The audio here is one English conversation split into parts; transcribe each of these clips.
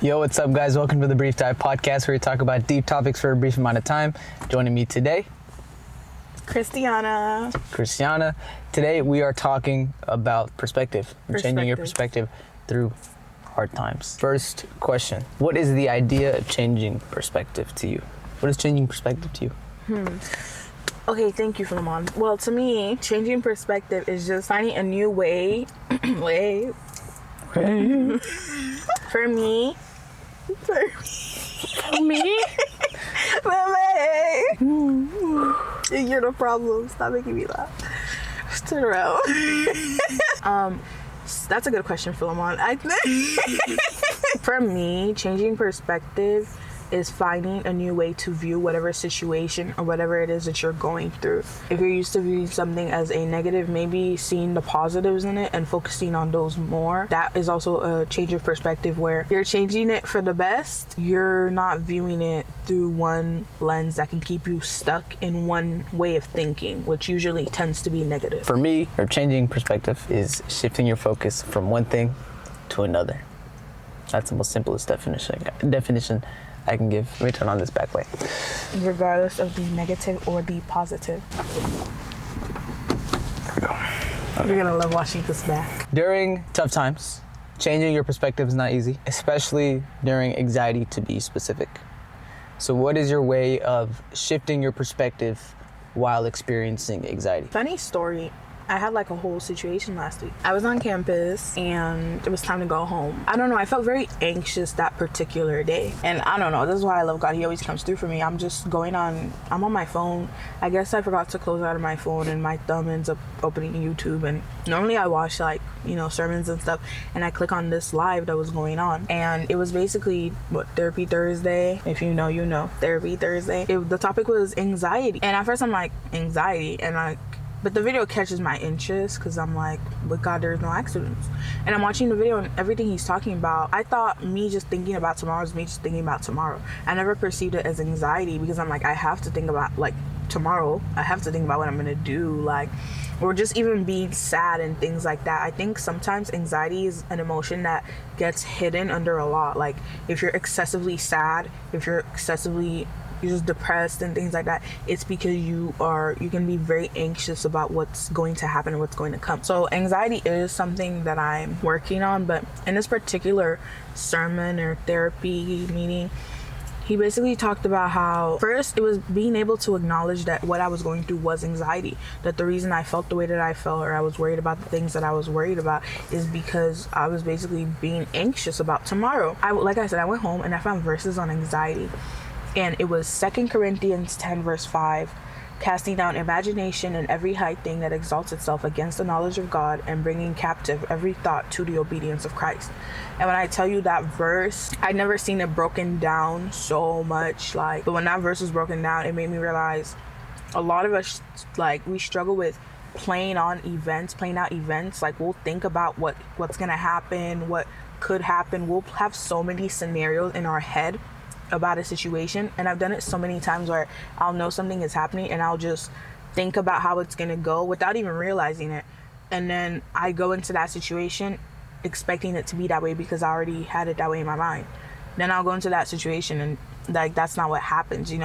Yo, what's up, guys? Welcome to the Brief Dive Podcast, where we talk about deep topics for a brief amount of time. Joining me today, Christiana. Today we are talking about perspective. Changing your perspective through hard times. First question: what is the idea of changing perspective to you? What is changing perspective to you? Okay, thank you, Philemon. Well, to me, changing perspective is just finding a new way. For me. You're the problem. Stop making me laugh. Just turn around. That's a good question, Philemon. For me, changing perspective is finding a new way to view whatever situation or whatever it is that you're going through. If you're used to viewing something as a negative, maybe seeing the positives in it and focusing on those more. That is also a change of perspective where you're changing it for the best. You're not viewing it through one lens that can keep you stuck in one way of thinking, which usually tends to be negative. For me, or changing perspective is shifting your focus from one thing to another. That's the most simplest definition I can give. Let me turn on this back light. Regardless of the negative or the positive. There we go. Okay. You're gonna love watching this back. During tough times, changing your perspective is not easy, especially during anxiety, to be specific. So what is your way of shifting your perspective while experiencing anxiety? Funny story. I had like a whole situation last week. I was on campus and it was time to go home. I don't know, I felt very anxious that particular day. And I don't know, this is why I love God. He always comes through for me. I'm on my phone. I guess I forgot to close out of my phone and my thumb ends up opening YouTube. And normally I watch sermons and stuff. And I click on this live that was going on. And it was basically, Therapy Thursday. If you know, you know. Therapy Thursday. The topic was anxiety. And at first I'm like, anxiety? But the video catches my interest because I'm like, with God, there's no accidents. And I'm watching the video and everything he's talking about, I thought me just thinking about tomorrow is me just thinking about tomorrow. I never perceived it as anxiety because I'm like, I have to think about tomorrow. I have to think about what I'm gonna do, or just even being sad and things like that. I think sometimes anxiety is an emotion that gets hidden under a lot. Like if you're excessively sad, if you're just depressed and things like that, it's because you can be very anxious about what's going to happen and what's going to come. So anxiety is something that I'm working on, but in this particular sermon or therapy meeting, he basically talked about how first it was being able to acknowledge that what I was going through was anxiety, that the reason I felt the way that I felt or I was worried about the things that I was worried about is because I was basically being anxious about tomorrow. Like I said, I went home and I found verses on anxiety. And it was 2 Corinthians 10 verse 5, casting down imagination and every high thing that exalts itself against the knowledge of God and bringing captive every thought to the obedience of Christ. And when I tell you that verse, I'd never seen it broken down so much. But when that verse was broken down, it made me realize a lot of us, we struggle with playing out events. We'll think about what's going to happen, what could happen. We'll have so many scenarios in our head about a situation, and I've done it so many times where I'll know something is happening and I'll just think about how it's gonna go without even realizing it, and then I go into that situation expecting it to be that way because I already had it that way in my mind. Then I'll go into that situation and that's not what happens. You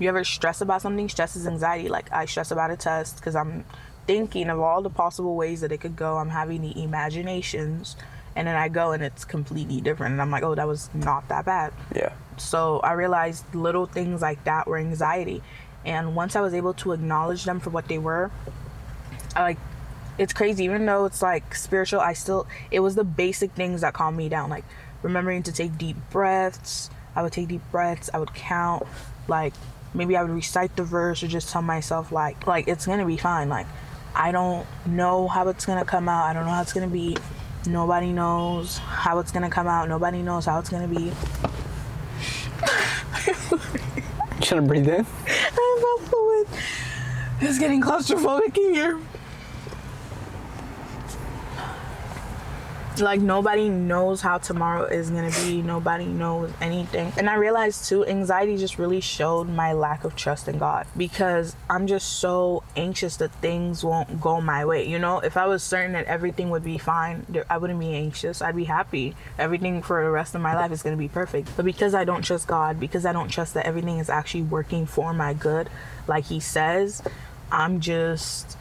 ever stress about something? Stress is anxiety. I stress about a test because I'm thinking of all the possible ways that it could go. I'm having the imaginations, and then I go and it's completely different and I'm like, oh, that was not that bad. Yeah. So I realized little things like that were anxiety. And once I was able to acknowledge them for what they were, it's crazy. Even though it's spiritual, it was the basic things that calmed me down. Remembering to take deep breaths. I would take deep breaths. I would count. Maybe I would recite the verse or just tell myself it's going to be fine. I don't know how it's going to come out. I don't know how it's going to be. Nobody knows how it's going to come out. Nobody knows how it's going to be. Trying to breathe in? I'm fluid. It's getting claustrophobic in here. Like, nobody knows how tomorrow is gonna be. Nobody knows anything. And I realized too, anxiety just really showed my lack of trust in God, because I'm just so anxious that things won't go my way. You know, if I was certain that everything would be fine, I wouldn't be anxious. I'd be happy. Everything for the rest of my life is gonna be perfect. But because I don't trust God, because I don't trust that everything is actually working for my good, like He says, I'm just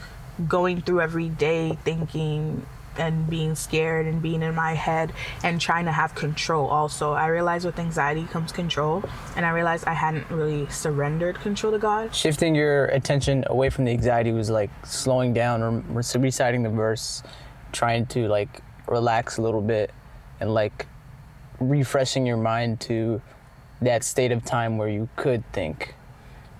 going through every day thinking and being scared and being in my head and trying to have control. Also, I realized with anxiety comes control, and I realized I hadn't really surrendered control to God. Shifting your attention away from the anxiety was like slowing down or reciting the verse, trying to like relax a little bit, and like refreshing your mind to that state of time where you could think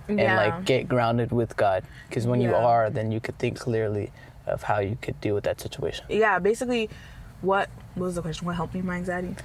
and like get grounded with God, because when you are, then you could think clearly of how you could deal with that situation. Yeah, basically, what was the question? What helped me with my anxiety?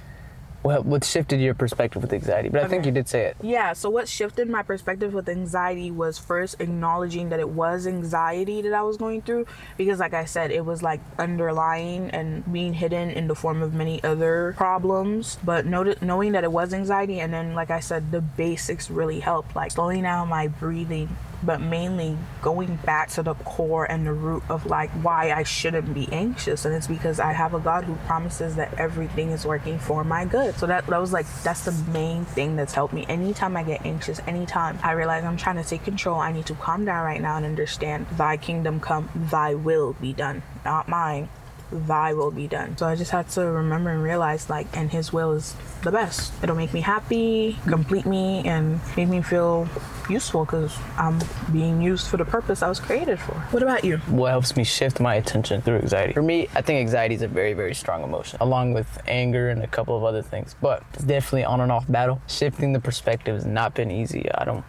Well, what shifted your perspective with anxiety? But I think you did say it. Yeah, so what shifted my perspective with anxiety was first acknowledging that it was anxiety that I was going through, because like I said, it was like underlying and being hidden in the form of many other problems. But knowing that it was anxiety, and then like I said, the basics really helped, like slowing down my breathing, but mainly going back to the core and the root of like why I shouldn't be anxious. And it's because I have a God who promises that everything is working for my good. So that was like, that's the main thing that's helped me. Anytime I get anxious, anytime I realize I'm trying to take control, I need to calm down right now and understand, thy kingdom come, thy will be done, not mine. Thy will be done. So I just had to remember and realize, like, and His will is the best. It'll make me happy, complete me, and make me feel useful, because I'm being used for the purpose I was created for. What about you? What helps me shift my attention through anxiety? For me, I think anxiety is a very, very strong emotion, along with anger and a couple of other things. But it's definitely on and off battle. Shifting the perspective has not been easy. I'm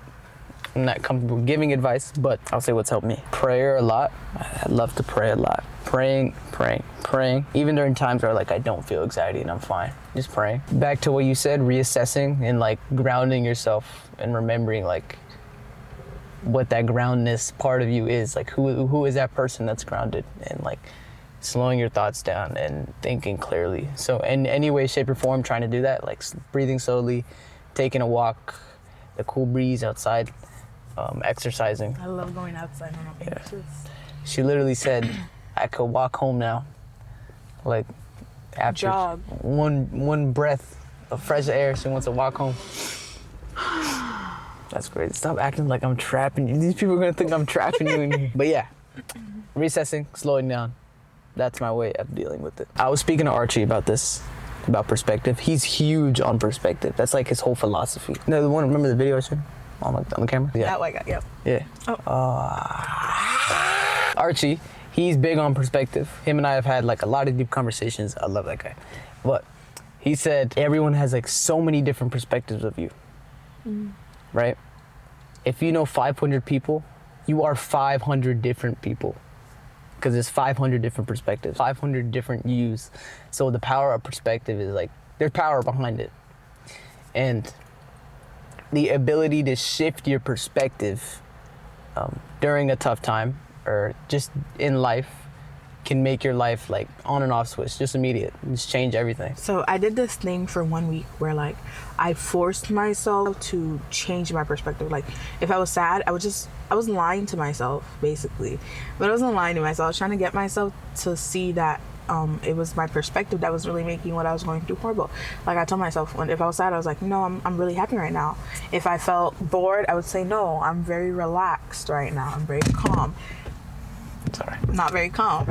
not comfortable giving advice, but I'll say what's helped me. Prayer a lot. I love to pray a lot. Praying. Even during times where like I don't feel anxiety and I'm fine. Just praying. Back to what you said, reassessing and like grounding yourself and remembering like what that groundness part of you is. Like who is that person that's grounded, and like slowing your thoughts down and thinking clearly. So in any way, shape, or form, trying to do that, like breathing slowly, taking a walk, the cool breeze outside, exercising. I love going outside when I'm anxious. She literally said, I could walk home now. Like after Jog. one breath of fresh air, she wants to walk home. That's great. Stop acting like I'm trapping you. These people are gonna think I'm trapping you in here. But yeah, recessing, slowing down. That's my way of dealing with it. I was speaking to Archie about this, about perspective. He's huge on perspective. That's like his whole philosophy. No, the one, remember the video I showed on the camera? Yeah. That white guy, yep. Yeah. Oh. Archie, he's big on perspective. Him and I have had like a lot of deep conversations. I love that guy. But he said everyone has like so many different perspectives of you, right? If you know 500 people, you are 500 different people, because there's 500 different perspectives, 500 different views. So the power of perspective is like, there's power behind it. And the ability to shift your perspective during a tough time or just in life can make your life like on and off switch, just immediate, just change everything. So I did this thing for 1 week where like I forced myself to change my perspective. Like if I was sad, I was lying to myself basically, but I wasn't lying to myself. I was trying to get myself to see that it was my perspective that was really making what I was going through horrible. Like I told myself, if I was sad, I was like, no, I'm really happy right now. If I felt bored, I would say, no, I'm very relaxed right now. I'm very calm. Sorry. Not very calm.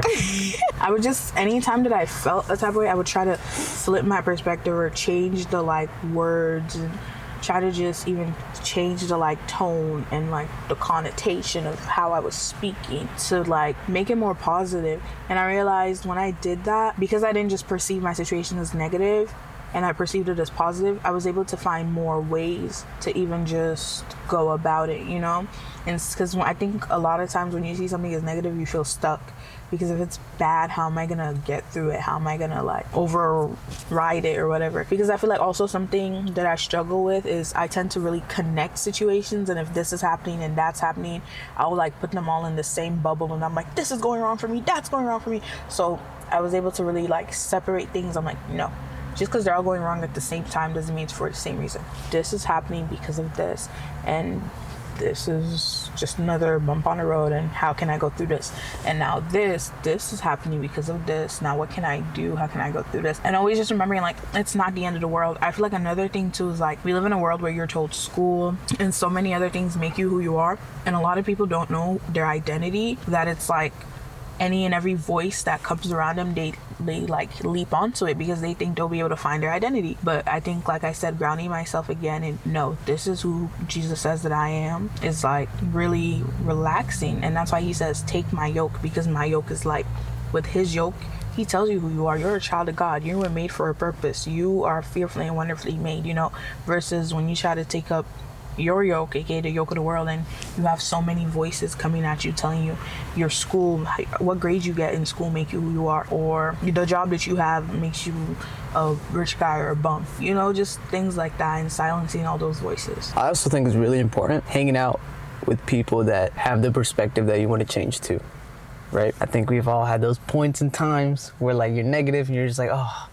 I would just, anytime that I felt a type of way, I would try to flip my perspective or change the like words and try to just even change the like tone and like the connotation of how I was speaking to like make it more positive. And I realized when I did that, because I didn't just perceive my situation as negative, and I perceived it as positive, I was able to find more ways to even just go about it, you know? And because I think a lot of times when you see something as negative, you feel stuck. Because if it's bad, how am I gonna get through it? How am I gonna like override it or whatever? Because I feel like also something that I struggle with is I tend to really connect situations, and if this is happening and that's happening, I'll like put them all in the same bubble, and I'm like, this is going wrong for me, that's going wrong for me. So I was able to really like separate things. I'm like, no, just because they're all going wrong at the same time doesn't mean it's for the same reason. This is happening because of this, and this is just another bump on the road, and how can I go through this? And now this is happening because of this. Now what can I do? How can I go through this? And always just remembering like it's not the end of the world. I feel like another thing too is like we live in a world where you're told school and so many other things make you who you are, and a lot of people don't know their identity, that it's like any and every voice that comes around them, they like leap onto it because they think they'll be able to find their identity. But I think, like I said, grounding myself again and no, this is who Jesus says that I am is like really relaxing. And that's why he says take my yoke, because my yoke is light. With his yoke, he tells you who you are. You're a child of God. You were made for a purpose. You are fearfully and wonderfully made, you know, versus when you try to take up your yoke, aka the yoke of the world, and you have so many voices coming at you telling you your school, what grades you get in school make you who you are, or the job that you have makes you a rich guy or a bum, you know, just things like that, and silencing all those voices. I also think it's really important hanging out with people that have the perspective that you want to change to, right? I think we've all had those points in times where like you're negative and you're just like, oh,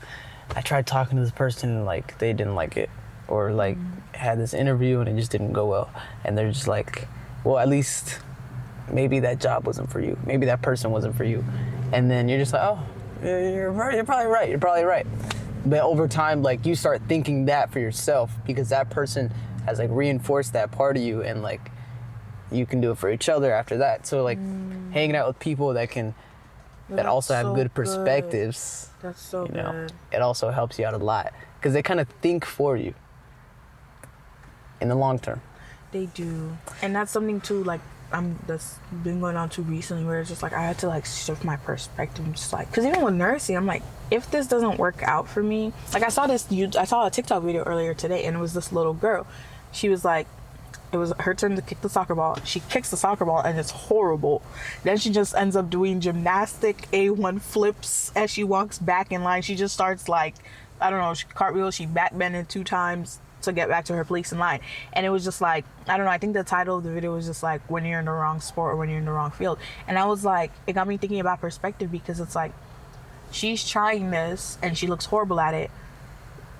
I tried talking to this person and like they didn't like it, or like had this interview and it just didn't go well, and they're just like, well, at least maybe that job wasn't for you, maybe that person wasn't for you, and then you're just like, oh, you're probably right. But over time, like you start thinking that for yourself because that person has like reinforced that part of you, and like you can do it for each other after that. So like hanging out with people that also have good perspectives, that's so you know, good. it also helps you out a lot because they kind of think for you in the long term. They do. And that's something too, like that's been going on too recently, where it's just like I had to like shift my perspective. I'm just like, because even with nursing, I'm like, if this doesn't work out for me, like I saw a TikTok video earlier today, and it was this little girl. She was like, it was her turn to kick the soccer ball. She kicks the soccer ball and it's horrible. Then she just ends up doing gymnastic A1 flips as she walks back in line. She just starts like, I don't know, she cartwheels, she backbended 2 times to get back to her place in line. And it was just like, I don't know, I think the title of the video was just like when you're in the wrong sport or when you're in the wrong field. And I was like, it got me thinking about perspective, because it's like she's trying this and she looks horrible at it,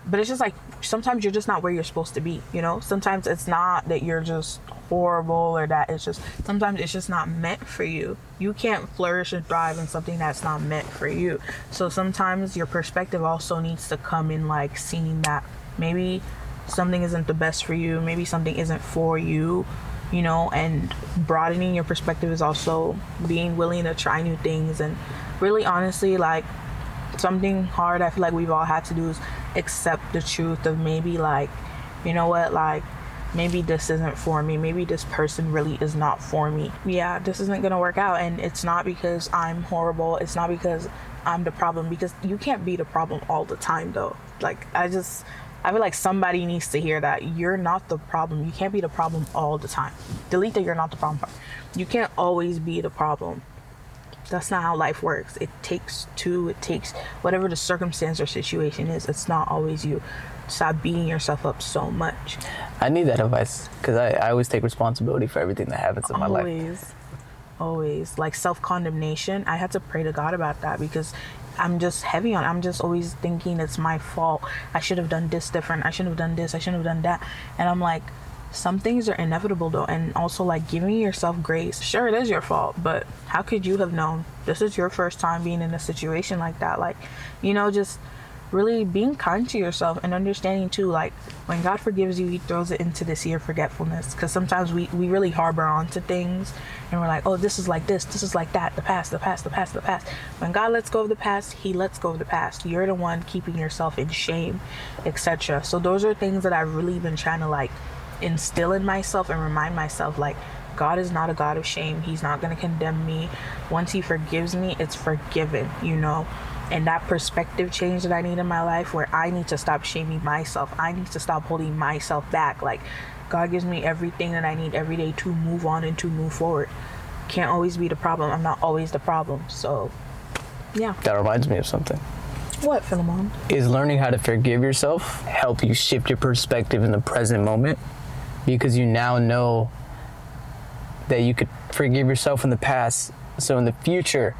but it's just like sometimes you're just not where you're supposed to be, you know. Sometimes it's not that you're just horrible, or that it's just, sometimes it's just not meant for you. You can't flourish and thrive in something that's not meant for you. So sometimes your perspective also needs to come in, like seeing that maybe something isn't the best for you, maybe something isn't for you, you know. And broadening your perspective is also being willing to try new things. And really honestly, like something hard I feel like we've all had to do is accept the truth of maybe like, you know what, like maybe this isn't for me, maybe this person really is not for me. Yeah, this isn't gonna work out, and it's not because I'm horrible, it's not because I'm the problem, because you can't be the problem all the time though. Like I feel like somebody needs to hear that you're not the problem. You can't be the problem all the time. Delete that you're not the problem part. You can't always be the problem. That's not how life works. It takes two. It takes whatever the circumstance or situation is. It's not always you. Stop beating yourself up so much. I need that advice because I always take responsibility for everything that happens in my life. Always. Like self-condemnation. I had to pray to God about that because I'm just heavy on it. I'm just always thinking it's my fault. I should have done this different. I shouldn't have done this. I shouldn't have done that. And I'm like, some things are inevitable though. And also like giving yourself grace. Sure, it is your fault, but how could you have known? This is your first time being in a situation like that. Like, you know, just really being kind to yourself and understanding too, like when God forgives you, he throws it into this year of forgetfulness. Because sometimes we really harbor onto things and we're like, oh, this is like this is like that, the past. When God lets go of the past, he lets go of the past. You're the one keeping yourself in shame, etc. So those are things that I've really been trying to like instill in myself and remind myself, like God is not a God of shame. He's not going to condemn me. Once he forgives me, it's forgiven, you know. and that perspective change that I need in my life, where I need to stop shaming myself. I need to stop holding myself back. Like, God gives me everything that I need every day to move on and to move forward. Can't always be the problem. I'm not always the problem. So, yeah. That reminds me of something. What, Philemon? Is learning how to forgive yourself help you shift your perspective in the present moment? Because you now know that you could forgive yourself in the past, so in the future,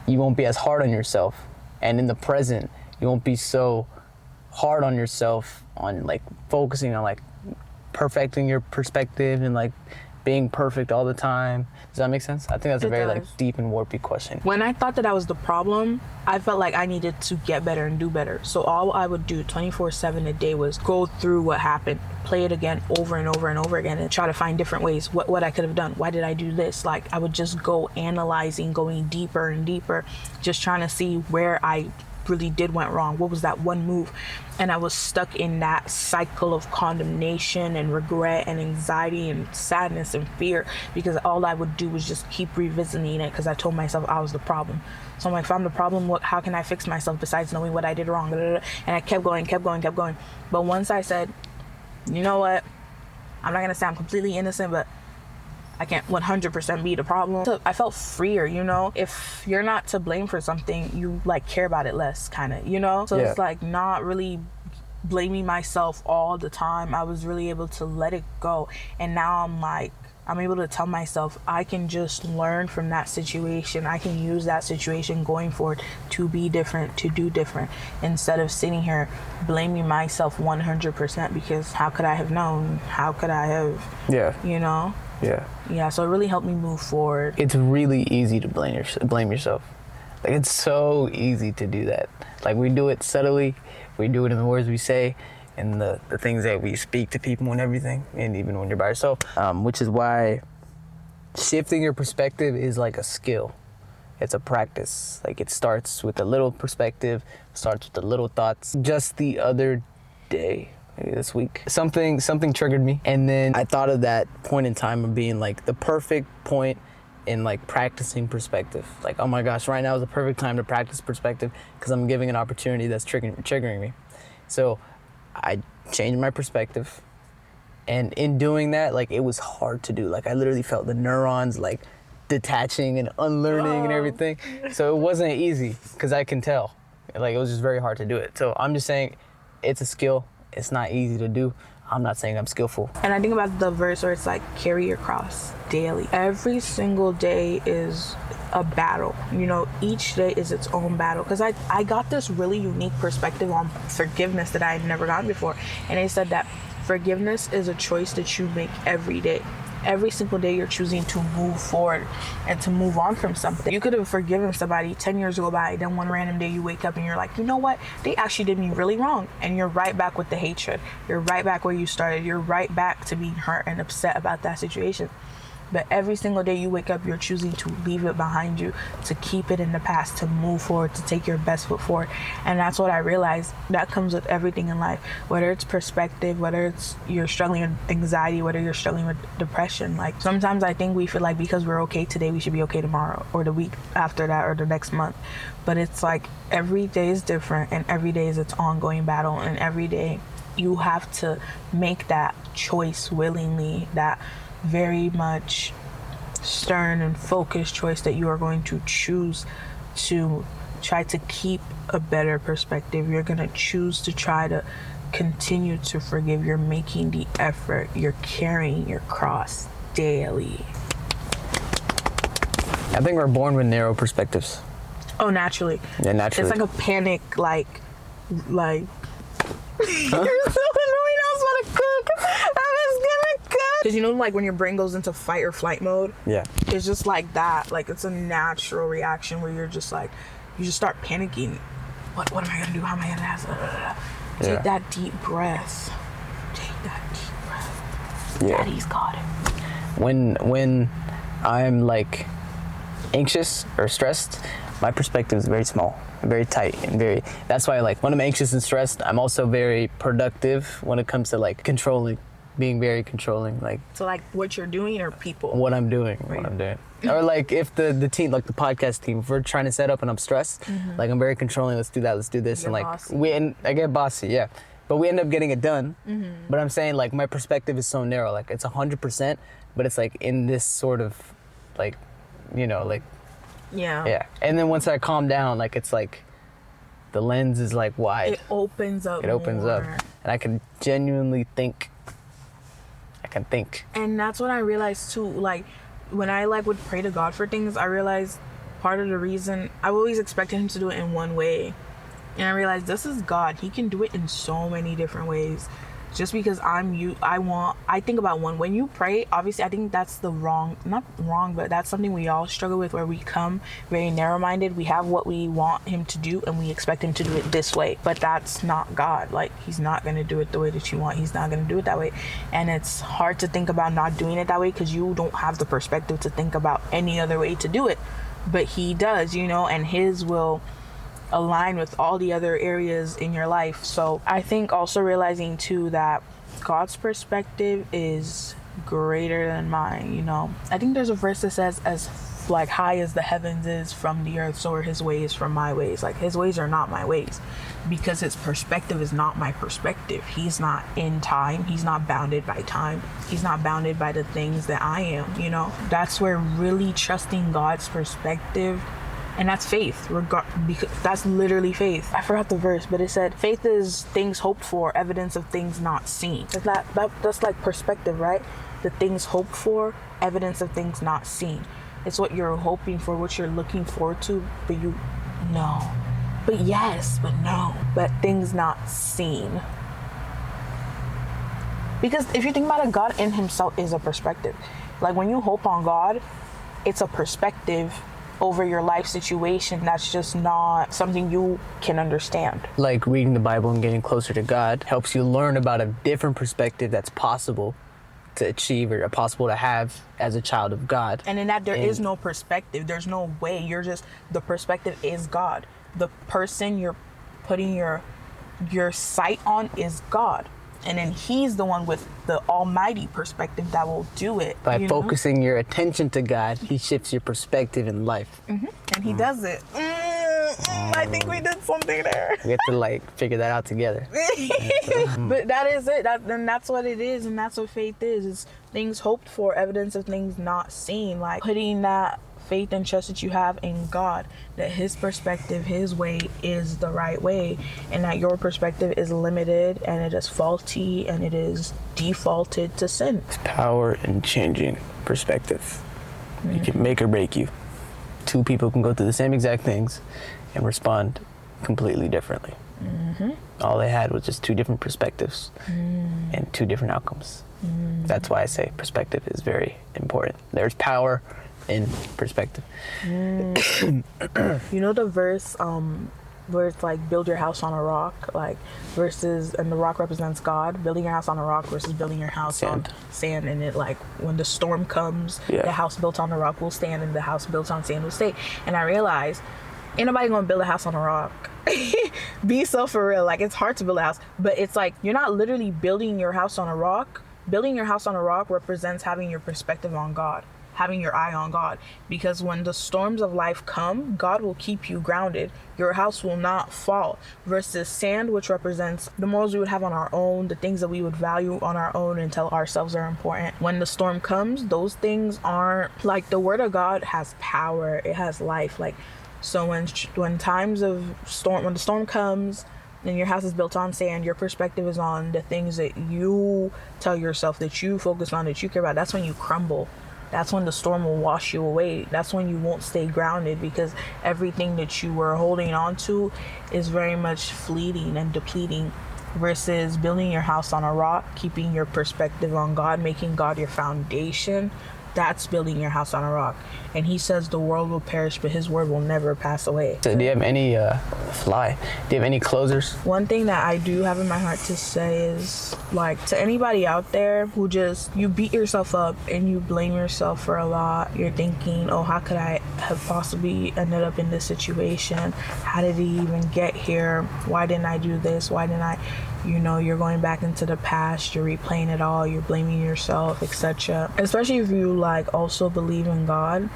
you won't be as hard on yourself. And in the present, you won't be so hard on yourself on like focusing on like perfecting your perspective and like being perfect all the time. Does that make sense? I think that's a very like deep and warpy question. When I thought that I was the problem, I felt like I needed to get better and do better. So all I would do 24/7 a day was go through what happened, play it again over and over and over again, and try to find different ways what I could have done. Why did I do this? Like, I would just go analyzing, going deeper and deeper, just trying to see where I really did went wrong. What was that one move? And I was stuck in that cycle of condemnation and regret and anxiety and sadness and fear, because all I would do was just keep revisiting it, because I told myself I was the problem. So I'm like, if I'm the problem, how can I fix myself besides knowing what I did wrong? And I kept going. But once I said, you know what, I'm not gonna say I'm completely innocent, but I can't 100% be the problem. So I felt freer, you know? If you're not to blame for something, you like care about it less, kind of, you know? So it's like not really blaming myself all the time. I was really able to let it go. And now I'm able to tell myself I can just learn from that situation. I can use that situation going forward to be different, to do different, instead of sitting here blaming myself 100%, because how could I have known? How could I have, you know? Yeah, so it really helped me move forward. It's really easy to blame yourself. Like, it's so easy to do that. Like, we do it subtly, we do it in the words we say, and the things that we speak to people and everything, and even when you're by yourself. Which is why shifting your perspective is like a skill. It's a practice. Like, it starts with a little perspective, starts with the little thoughts. Just the other day, maybe this week, something triggered me, and then I thought of that point in time of being like the perfect point in like practicing perspective. Like, oh my gosh, right now is the perfect time to practice perspective, because I'm giving an opportunity that's triggering me. So I changed my perspective, and in doing that, like, it was hard to do. Like, I literally felt the neurons like detaching and unlearning and everything. So it wasn't easy, because I can tell, like, it was just very hard to do it. So I'm just saying, it's a skill. It's not easy to do. I'm not saying I'm skillful. And I think about the verse where it's like, carry your cross daily. Every single day is a battle. You know, each day is its own battle. Because I got this really unique perspective on forgiveness that I had never gotten before. And they said that forgiveness is a choice that you make every day. Every single day you're choosing to move forward and to move on from something. You could have forgiven somebody 10 years go by, then one random day you wake up and you're like, you know what? They actually did me really wrong. And you're right back with the hatred. You're right back where you started. You're right back to being hurt and upset about that situation. But every single day you wake up, you're choosing to leave it behind you, to keep it in the past, to move forward, to take your best foot forward. And that's what I realized. That comes with everything in life, whether it's perspective, whether it's you're struggling with anxiety, whether you're struggling with depression. Like, sometimes I think we feel like because we're okay today, we should be okay tomorrow, or the week after that, or the next month. But it's like every day is different, and every day is its ongoing battle, and every day you have to make that choice willingly, that very much stern and focused choice that you are going to choose to try to keep a better perspective. You're going to choose to try to continue to forgive. You're making the effort. You're carrying your cross daily. I think we're born with narrow perspectives. Oh, naturally. Yeah, naturally. It's like a panic, like huh? You're so annoying. I was about to cook. I was gonna cook. Because you know, like when your brain goes into fight or flight mode? Yeah. It's just like that. Like, it's a natural reaction where you're just like, you just start panicking. What am I gonna do? How am I gonna ask? Take that deep breath. Take that deep breath. Yeah. Daddy's got it. When I'm like anxious or stressed, my perspective is very small, very tight, and that's why, like, when I'm anxious and stressed, I'm also very productive when it comes to like controlling being very controlling, like So like what you're doing or people? what I'm doing. Or like if the team, like the podcast team, if we're trying to set up and I'm stressed, like I'm very controlling. Let's do that. Let's do this. Get And like bossy. I get bossy, yeah. But we end up getting it done. But I'm saying like my perspective is so narrow. Like it's 100%, but it's like in this sort of like, like Yeah. And then once I calm down, like it's like the lens is like wide. It opens up. It opens up, more. and I can genuinely think. I can think. And that's what I realized too. Like when I like would pray to God for things, I realized part of the reason I always expected him to do it in one way. And I realized this is God. He can do it in so many different ways. Just because I think about one. When you pray, obviously I think that's not wrong, but that's something we all struggle with, where we come very narrow-minded. We have what we want him to do and we expect him to do it this way. But that's not God. Like he's not going to do it the way that you want. He's not going to do it that way. And it's hard to think about not doing it that way because you don't have the perspective to think about any other way to do it. But he does, and his will align with all the other areas in your life. So I think also realizing too that God's perspective is greater than mine. I think there's a verse that says, as like high as the heavens is from the earth, so are his ways from my ways. Like his ways are not my ways, because his perspective is not my perspective. He's not in time. He's not bounded by time. He's not bounded by the things that I am. That's where really trusting God's perspective. And that's faith, because that's literally faith. I forgot the verse, but it said, faith is things hoped for, evidence of things not seen. That's like perspective, right? The things hoped for, evidence of things not seen. It's what you're hoping for, what you're looking forward to, but but yes, but no, but things not seen. Because if you think about it, God in himself is a perspective. Like when you hope on God, it's a perspective over your life situation that's just not something you can understand. Like reading the Bible and getting closer to God helps you learn about a different perspective that's possible to achieve or possible to have as a child of God. And in that there is no perspective. There's no way. The perspective is God. The person you're putting your sight on is God. And then he's the one with the almighty perspective that will do it. By focusing your attention to God, he shifts your perspective in life. And he does it. I think we did something there. We have to figure that out together. But that is it. Then that's what it is. And that's what faith is. It's things hoped for, evidence of things not seen. Like putting that faith and trust that you have in God, that his perspective, his way is the right way, and that your perspective is limited and it is faulty and it is defaulted to sin. It's power in changing perspective. It can make or break you. Two people can go through the same exact things and respond completely differently. All they had was just two different perspectives and two different outcomes. That's why I say perspective is very important. There's power in perspective. The verse where it's like build your house on a rock, like versus, and the rock represents God, building your house on a rock versus building your house on sand. And it like when the storm comes, the house built on the rock will stand and the house built on sand will stay. And I realized ain't nobody gonna build a house on a rock. Be so for real. Like it's hard to build a house, but it's like you're not literally building your house on a rock. Building your house on a rock represents having your perspective on God, having your eye on God, because when the storms of life come, God will keep you grounded. Your house will not fall. Versus sand, which represents the morals we would have on our own, the things that we would value on our own and tell ourselves are important. When the storm comes, those things aren't, like the word of God has power, it has life. Like, so when the storm comes and your house is built on sand, your perspective is on the things that you tell yourself that you focus on, that you care about, that's when you crumble. That's when the storm will wash you away. That's when you won't stay grounded, because everything that you were holding on to is very much fleeting and depleting. Versus building your house on a rock, keeping your perspective on God, making God your foundation. That's building your house on a rock. And he says the world will perish, but his word will never pass away. So do you have any closers? One thing that I do have in my heart to say is, like, to anybody out there who you beat yourself up and you blame yourself for a lot. You're thinking, oh, how could I have possibly ended up in this situation? How did he even get here? Why didn't I do this? Why didn't I? You know, you're going back into the past, you're replaying it all, you're blaming yourself, etc. Especially if you like also believe in God,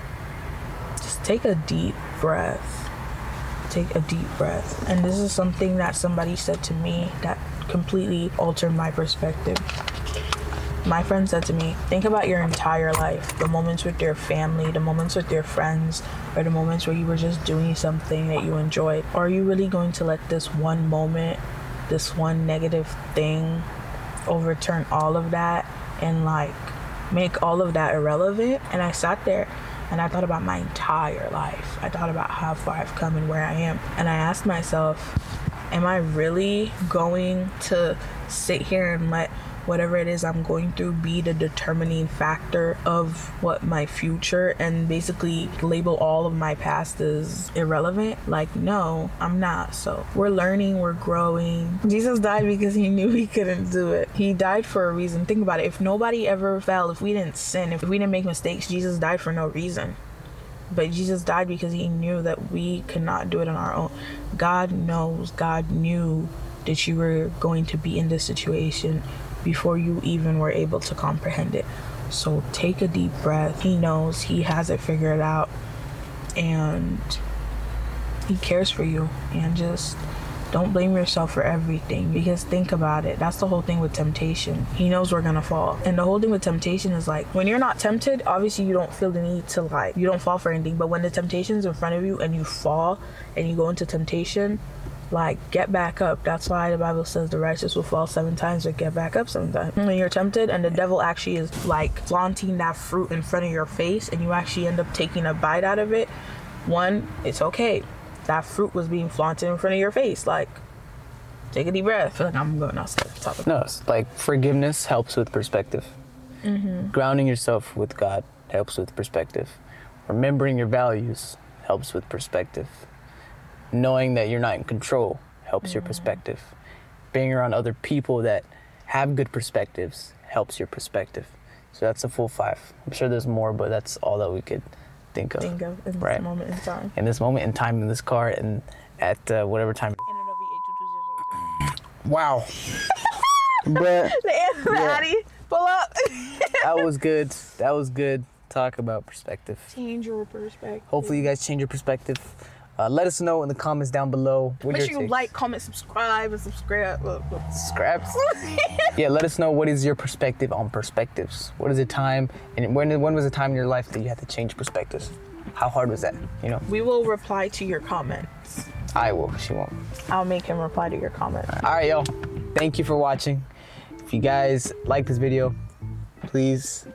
just take a deep breath. Take a deep breath. And this is something that somebody said to me that completely altered my perspective. My friend said to me, think about your entire life, the moments with your family, the moments with your friends, or the moments where you were just doing something that you enjoyed. Or are you really going to let this one moment, this one negative thing overturn all of that and like make all of that irrelevant? And I sat there and I thought about my entire life. I thought about how far I've come and where I am. And I asked myself, am I really going to sit here and let whatever it is I'm going through be the determining factor of what my future, and basically label all of my past as irrelevant? Like, no, I'm not. So we're learning, we're growing. Jesus died because he knew he couldn't do it. He died for a reason. Think about it. If nobody ever fell, if we didn't sin, if we didn't make mistakes, Jesus died for no reason. But Jesus died because he knew that we could not do it on our own. God knows, God knew that you were going to be in this situation before you even were able to comprehend it. So take a deep breath. He knows, he has it figured out, and he cares for you. And just don't blame yourself for everything, because think about it. That's the whole thing with temptation. He knows we're gonna fall. And the whole thing with temptation is like, when you're not tempted, obviously you don't feel the need to like, you don't fall for anything. But when the temptation's in front of you and you fall and you go into temptation, like, get back up. That's why the Bible says the righteous will fall 7 times but get back up 7 times. When you're tempted and the devil actually is like flaunting that fruit in front of your face and you actually end up taking a bite out of it, one, it's okay. That fruit was being flaunted in front of your face. Like, take a deep breath. I feel like I'm going outside the topic. No, it's like forgiveness helps with perspective. Mm-hmm. Grounding yourself with God helps with perspective. Remembering your values helps with perspective. Knowing that you're not in control helps your perspective. Being around other people that have good perspectives helps your perspective. So that's a full 5. I'm sure there's more, but that's all that we could think of. In this moment in time. In this moment in time, in this car, and at whatever time. Wow. But Maddie, pull up. that was good. That was good. Talk about perspective. Change your perspective. Hopefully you guys change your perspective. Let us know in the comments down below. Make sure you like, comment, subscribe, and subscribe. Scraps. Yeah, let us know what is your perspective on perspectives. What is the time, and when was the time in your life that you had to change perspectives? How hard was that? You know. We will reply to your comments. I will. She won't. I'll make him reply to your comment. All right, yo. Thank you for watching. If you guys like this video, please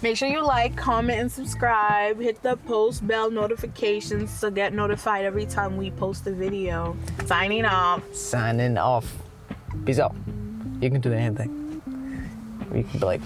make sure you like, comment, and subscribe. Hit the post bell notifications to get notified every time we post a video. Signing off. Signing off. Peace out. You can do the hand thing. You can be like.